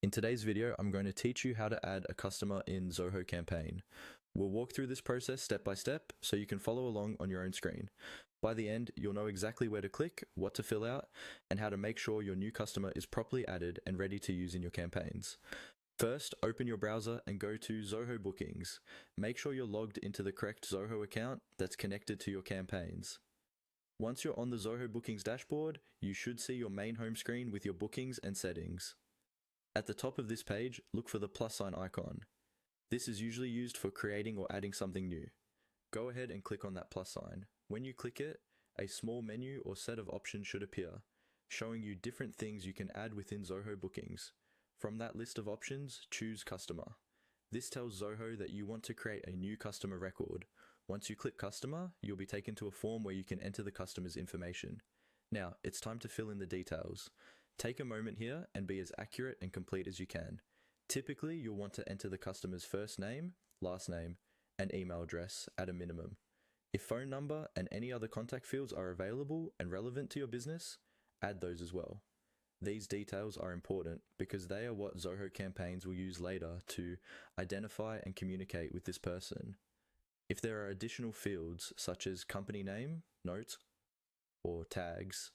In today's video, I'm going to teach you how to add a customer in Zoho Campaign. We'll walk through this process step by step so you can follow along on your own screen. By the end, you'll know exactly where to click, what to fill out, and how to make sure your new customer is properly added and ready to use in your campaigns. First, open your browser and go to Zoho Bookings. Make sure you're logged into the correct Zoho account that's connected to your campaigns. Once you're on the Zoho Bookings dashboard, you should see your main home screen with your bookings and settings. At the top of this page, look for the plus sign icon. This is usually used for creating or adding something new. Go ahead and click on that plus sign. When you click it, a small menu or set of options should appear, showing you different things you can add within Zoho Bookings. From that list of options, choose Customer. This tells Zoho that you want to create a new customer record. Once you click Customer, you'll be taken to a form where you can enter the customer's information. Now, it's time to fill in the details. Take a moment here and be as accurate and complete as you can. Typically, you'll want to enter the customer's first name, last name, and email address at a minimum. If phone number and any other contact fields are available and relevant to your business, add those as well. These details are important because they are what Zoho campaigns will use later to identify and communicate with this person. If there are additional fields such as company name, notes, or tags,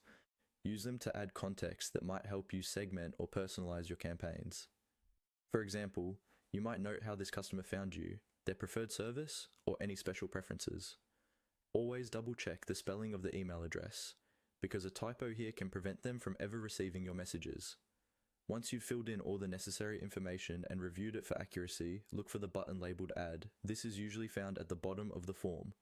use them to add context that might help you segment or personalize your campaigns. For example, you might note how this customer found you, their preferred service, or any special preferences. Always double check the spelling of the email address, because a typo here can prevent them from ever receiving your messages. Once you've filled in all the necessary information and reviewed it for accuracy, look for the button labeled Add. This is usually found at the bottom of the form.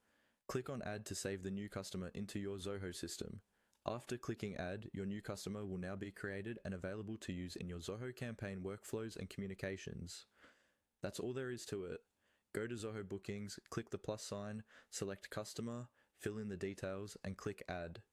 Click on Add to save the new customer into your Zoho system. After clicking Add, your new customer will now be created and available to use in your Zoho campaign workflows and communications. That's all there is to it. Go to Zoho Bookings, click the plus sign, select Customer, fill in the details, and click Add.